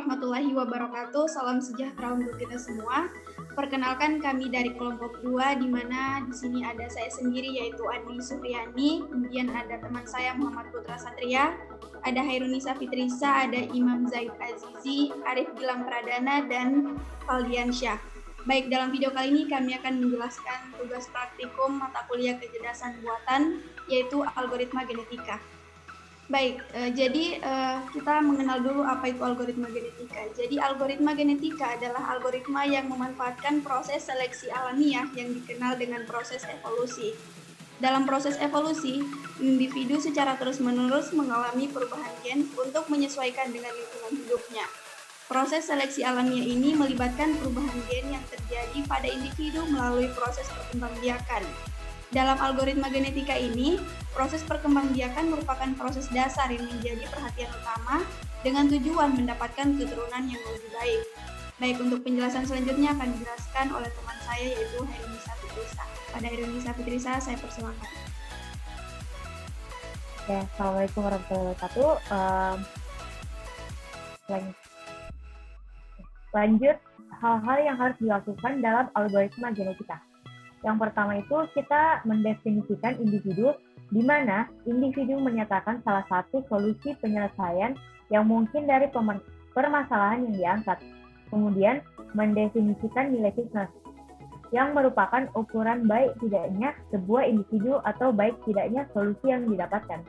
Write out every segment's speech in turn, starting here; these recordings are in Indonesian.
warahmatullahi wabarakatuh. Salam sejahtera untuk kita semua. Perkenalkan kami dari kelompok 2, di mana di sini ada saya sendiri yaitu Adi Supriyani, kemudian ada teman saya Muhammad Putra Satria, ada Hairunisa Fitrisa, ada Imam Zaid Azizi, Arif Gilang Pradana, dan Faldian Syah. Baik, dalam video kali ini kami akan menjelaskan tugas praktikum mata kuliah kecerdasan buatan, yaitu algoritma genetika. Baik, jadi kita mengenal dulu apa itu algoritma genetika. Jadi algoritma genetika adalah algoritma yang memanfaatkan proses seleksi alamiah yang dikenal dengan proses evolusi. Dalam proses evolusi, individu secara terus-menerus mengalami perubahan gen untuk menyesuaikan dengan lingkungan hidupnya. Proses seleksi alamiah ini melibatkan perubahan gen yang terjadi pada individu melalui proses perkembangbiakan. Dalam algoritma genetika ini, proses perkembangbiakan merupakan proses dasar yang menjadi perhatian utama dengan tujuan mendapatkan keturunan yang lebih baik. Baik, untuk penjelasan selanjutnya akan dijelaskan oleh teman saya yaitu Hairunisa Fitrisa. Pada Hairunisa Fitrisa, saya persilakan. Oke, Assalamualaikum warahmatullahi wabarakatuh. Lanjut, hal-hal yang harus dilakukan dalam algoritma genetika. Yang pertama itu kita mendefinisikan individu, di mana individu menyatakan salah satu solusi penyelesaian yang mungkin dari permasalahan yang diangkat. Kemudian mendefinisikan nilai fitness, yang merupakan ukuran baik tidaknya sebuah individu atau baik tidaknya solusi yang didapatkan.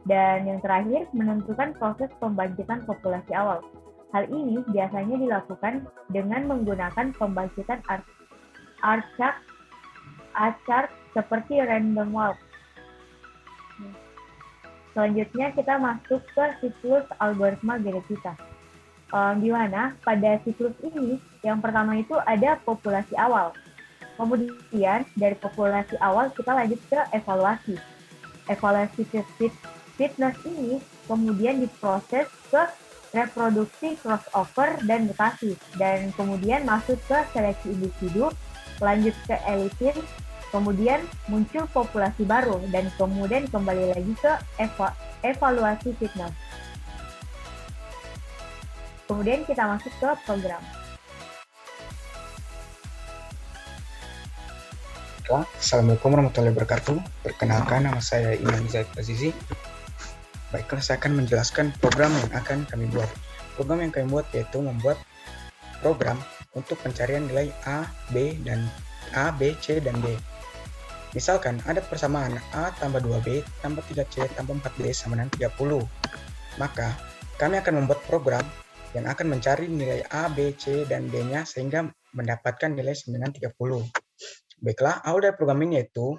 Dan yang terakhir, menentukan proses pembangkitan populasi awal. Hal ini biasanya dilakukan dengan menggunakan pembangkitan acak seperti random walk. Selanjutnya kita masuk ke siklus algoritma genetika. Di mana pada siklus ini yang pertama itu ada populasi awal. Kemudian dari populasi awal kita lanjut ke evaluasi. Evaluasi fitness ini kemudian diproses ke reproduksi, crossover, dan mutasi. Dan kemudian masuk ke seleksi individu, lanjut ke elitin, kemudian muncul populasi baru, dan kemudian kembali lagi ke evaluasi fitness. Kemudian kita masuk ke program. Assalamualaikum warahmatullahi wabarakatuh. Perkenalkan, nama saya Imam Zaid Azizi. Baiklah, saya akan menjelaskan program yang akan kami buat. Program yang kami buat yaitu membuat program untuk pencarian nilai A, B, C, dan D. Misalkan ada persamaan A tambah 2B tambah 3C tambah 4D sama dengan 30. Maka kami akan membuat program yang akan mencari nilai A, B, C, dan D-nya sehingga mendapatkan nilai 930. Baiklah, awal dari program ini yaitu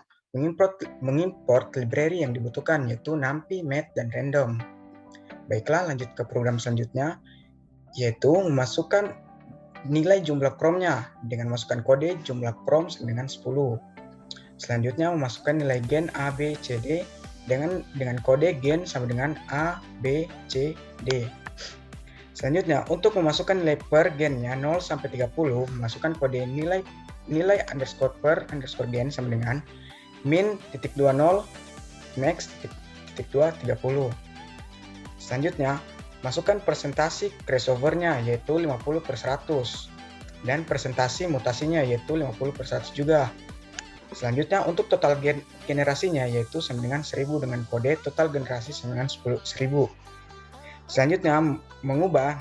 mengimport library yang dibutuhkan yaitu NumPy, Math, dan Random. Baiklah, lanjut ke program selanjutnya yaitu memasukkan nilai jumlah chrome-nya dengan masukkan kode jumlah chrome dengan 10. Selanjutnya memasukkan nilai gen A, B, C, D dengan kode gen sama dengan A, B, C, D. Selanjutnya untuk memasukkan nilai per gennya 0 sampai 30, memasukkan kode nilai underscore per underscore gen sama dengan min.20 max .2 30. Selanjutnya masukkan presentasi crossover-nya yaitu 50/100 dan presentasi mutasinya yaitu 50/100 juga. Selanjutnya untuk total generasinya yaitu sama dengan 1000 dengan kode total generasi sama dengan 1000. Selanjutnya mengubah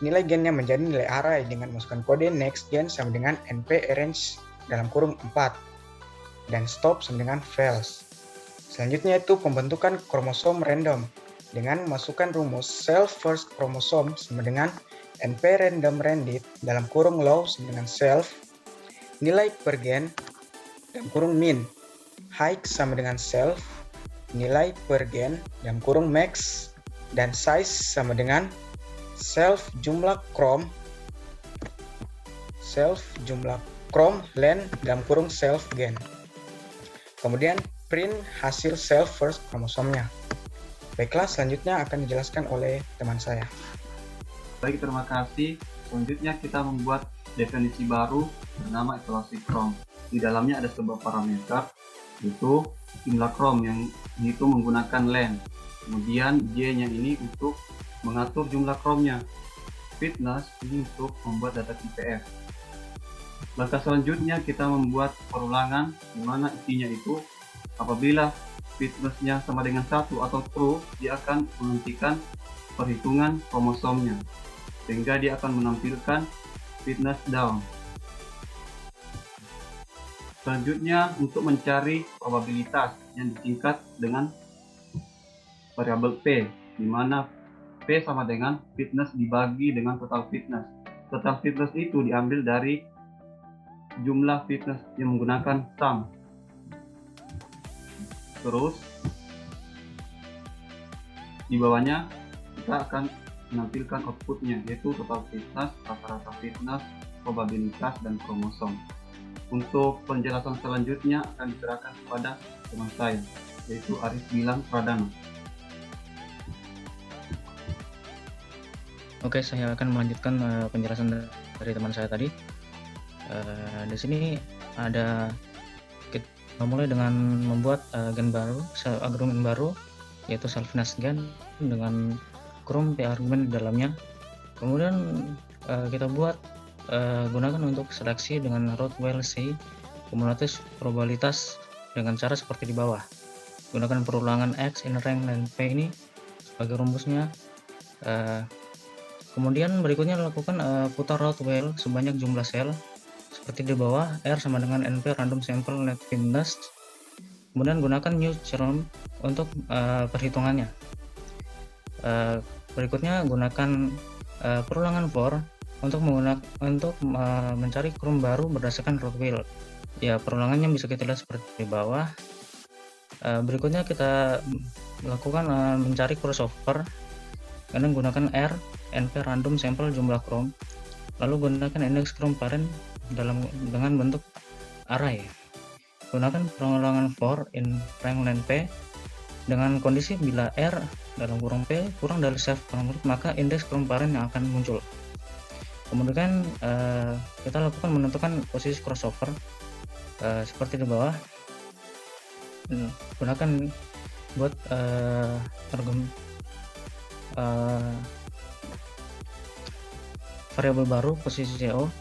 nilai gennya menjadi nilai array dengan masukkan kode next gen sama dengan np arrange dalam kurung 4 dan stop sama dengan false. Selanjutnya itu pembentukan kromosom random dengan memasukkan rumus self first chromosome sama dengan np random randit dalam kurung low sama dengan self, nilai per gen dalam kurung min, height sama dengan self, nilai per gen dalam kurung max, dan size sama dengan self jumlah chrome len dalam kurung self gen. Kemudian print hasil self first kromosomnya. Baiklah, selanjutnya akan dijelaskan oleh teman saya. Baik, terima kasih. Selanjutnya kita membuat definisi baru bernama evaluasi chrome. Di dalamnya ada sebuah parameter yaitu jumlah chrome yang itu menggunakan len. Kemudian J-nya ini untuk mengatur jumlah chrome-nya. fitness ini untuk membuat data IPF. Langkah selanjutnya kita membuat perulangan di mana isinya itu apabila fitnessnya sama dengan 1 atau true, dia akan menghentikan perhitungan kromosomnya sehingga dia akan menampilkan fitness down. Selanjutnya untuk mencari probabilitas yang disingkat dengan variabel P, di mana P sama dengan fitness dibagi dengan total fitness. Total fitness itu diambil dari jumlah fitness yang menggunakan sum. Terus di bawahnya kita akan menampilkan outputnya, yaitu total fitness, rata-rata fitness, probabilitas, dan kromosom. Untuk penjelasan selanjutnya akan diserahkan kepada teman saya, yaitu Arif Gilang Pradana. Oke, saya akan melanjutkan penjelasan dari teman saya tadi. Di sini ada kita mulai dengan membuat gen baru, argumen baru, yaitu selfness gen dengan Chrome P argumen di dalamnya. Kemudian kita buat gunakan untuk seleksi dengan Rothwell C kumulatif probabilitas dengan cara seperti di bawah. Gunakan perulangan X in rank dan P ini sebagai rumusnya. Kemudian berikutnya lakukan putar Rothwell sebanyak jumlah sel seperti di bawah. R sama dengan NP random sample net fitness. Kemudian gunakan new Chrome untuk perhitungannya. Berikutnya gunakan perulangan for untuk mencari Chrome baru berdasarkan Rothwell. Ya, perulangannya bisa kita lihat seperti di bawah. Berikutnya kita lakukan mencari crossover dengan gunakan R NP random sampel jumlah Chrome, lalu gunakan index Chrome parent dengan bentuk array. Gunakan perulangan for in rank len P dengan kondisi bila R dalam kurung P kurang dari self kurang maka indeks Chrome parent yang akan muncul. Kemudian kita lakukan menentukan posisi crossover seperti di bawah. Gunakan buat argumen variabel baru posisi CO.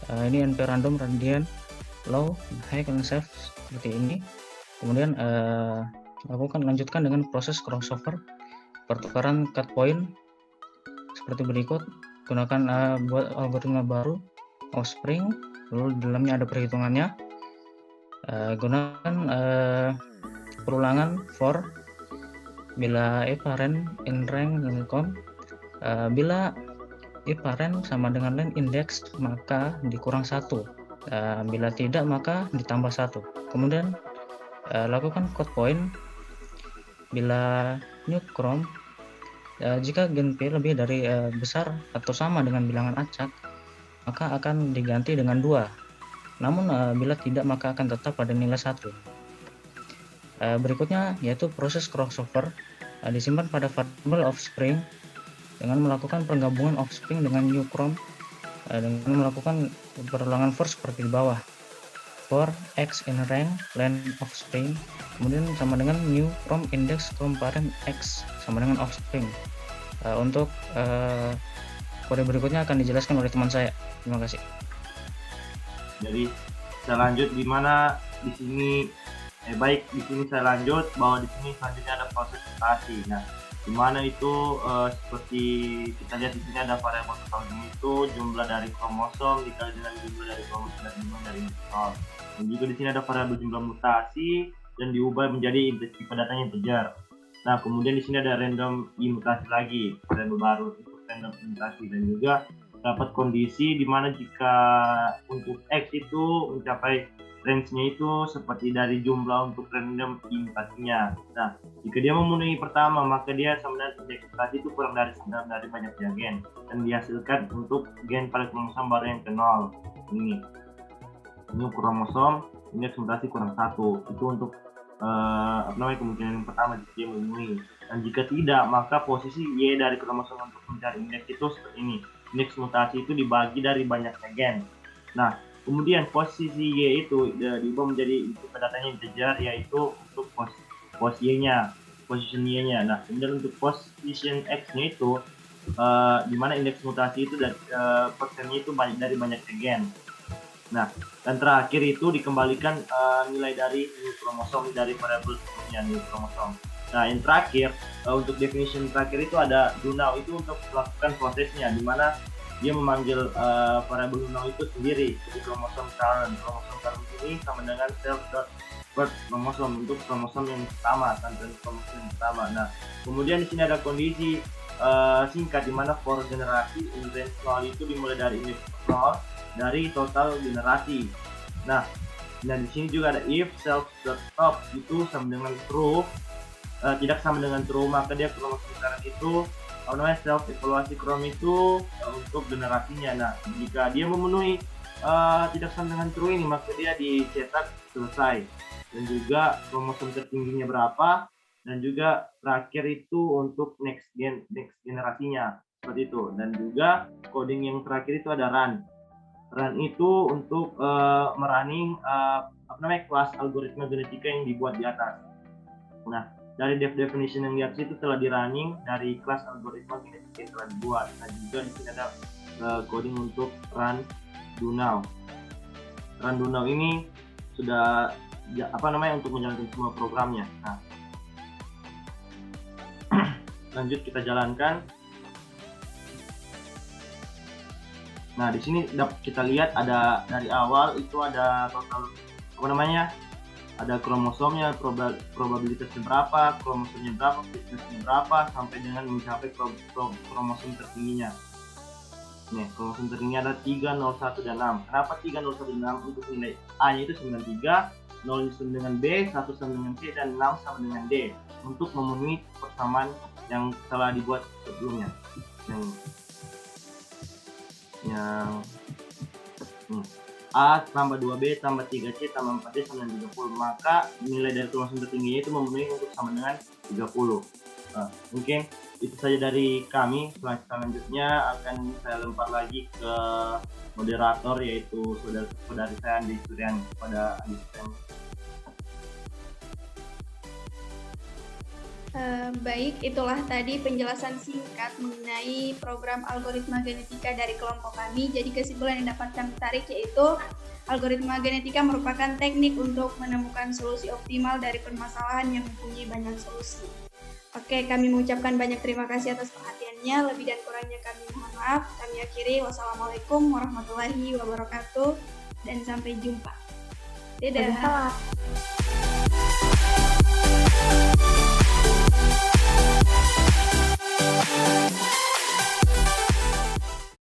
Ini NP random radian low high dan safe seperti ini. Kemudian lanjutkan dengan proses crossover pertukaran cut point seperti berikut. Gunakan buat algoritma baru offspring, lalu di dalamnya ada perhitungannya. Gunakan perulangan for bila parent in rank com, bila parent sama dengan len index maka dikurang 1, bila tidak maka ditambah 1. Kemudian lakukan cut point bila new Chrome, jika gen P lebih dari besar atau sama dengan bilangan acak maka akan diganti dengan 2, namun bila tidak maka akan tetap pada nilai 1. Berikutnya yaitu proses crossover, disimpan pada variabel offspring dengan melakukan penggabungan offspring dengan new Chrome dengan melakukan perulangan for seperti di bawah. For X in rank len offspring, kemudian sama dengan new Chrome index Chrome parent X sama dengan offspring. Untuk kode berikutnya akan dijelaskan oleh teman saya. Terima kasih. Jadi saya lanjut di mana di sini di sini saya lanjut bahwa di sini selanjutnya ada proses mutasi. Nah, di mana itu seperti kita lihat di sini ada variabel total itu jumlah dari kromosom dikali dengan jumlah dari kromosom dan jumlah dari nukleus. Dan juga di sini ada variabel jumlah mutasi dan diubah menjadi tipe datanya integer. Nah, kemudian di sini ada random mutasi lagi, variabel baru untuk random mutasi, dan juga dapat kondisi di mana jika untuk X itu mencapai range-nya itu seperti dari jumlah untuk random mutasinya. Nah, jika dia memenuhi pertama maka dia sama dengan indeks mutasi itu kurang dari banyaknya gen dan dihasilkan untuk gen pada kromosom baru yang ke-0. Ini kromosom indeks mutasi kurang 1. Itu untuk kemungkinan yang pertama jika dia memenuhi. Dan jika tidak maka posisi Y dari kromosom untuk mencari indeks itu seperti ini. Indeks mutasi itu dibagi dari banyaknya gen. Nah, kemudian posisi Y itu diubah menjadi tipe datanya integer, yaitu untuk position Y-nya. Nah, kemudian untuk position X-nya itu di mana indeks mutasi itu dari persennya itu banyak dari banyak gen. Nah, dan terakhir itu dikembalikan nilai dari new kromosom dari variabel sebelumnya new kromosom. Nah, yang terakhir untuk definition terakhir itu ada do now, itu untuk melakukan prosesnya, di mana dia memanggil variabel do now itu sendiri. Jadi kromosom current ini sama dengan self dot birth kromosom untuk kromosom yang pertama, tanggal kromosom yang pertama. Nah, kemudian di sini ada kondisi singkat di mana for generasi in range 0 itu dimulai dari indeks 0 dari total generasi. Nah, dan di sini juga ada if self dot top itu sama dengan true, tidak sama dengan true, maka dia kromosom current itu self evaluasi krom itu untuk generasinya. Nah, jika dia memenuhi tidak sama dengan true ini, maka dia dicetak selesai. Dan juga kromosom tertingginya berapa, dan juga terakhir itu untuk next generasinya seperti itu. Dan juga coding yang terakhir itu ada run itu untuk merunning kelas algoritma genetika yang dibuat di atas. Nah, dari definition yang di atas itu telah di running dari kelas algoritma genetika yang telah dibuat. Dan juga di sini ada coding untuk run do now. Run do now ini sudah untuk menjalankan semua programnya. Nah, lanjut kita jalankan. Nah, di sini kita lihat ada dari awal itu ada total ada kromosomnya, probabilitasnya berapa, kromosomnya berapa, fitnessnya berapa, sampai dengan mencapai kromosom tertingginya. Nih, kromosom tertinggi ada 3, 0, 1, dan 6. Kenapa 3, 0, 1, dan 6? Untuk nilai A-nya itu 93, 0 sama dengan B, 1 sama dengan C, dan 6 sama dengan D. Untuk memenuhi persamaan yang telah dibuat sebelumnya. A tambah 2B tambah 3C tambah 4D sama dengan 30. Maka nilai dari kromosom tertingginya itu memenuhi untuk sama dengan 30. Nah, mungkin itu saja dari kami. Selanjutnya akan saya lempar lagi ke moderator, yaitu saudari saya Andi Suryani. Pada Andi Suryani. Baik, itulah tadi penjelasan singkat mengenai program algoritma genetika dari kelompok kami. Jadi kesimpulan yang dapat kami tarik yaitu algoritma genetika merupakan teknik untuk menemukan solusi optimal dari permasalahan yang mempunyai banyak solusi. Oke, kami mengucapkan banyak terima kasih atas perhatiannya. Lebih dan kurangnya kami mohon maaf. Kami akhiri. Wassalamualaikum warahmatullahi wabarakatuh dan sampai jumpa. Dadah.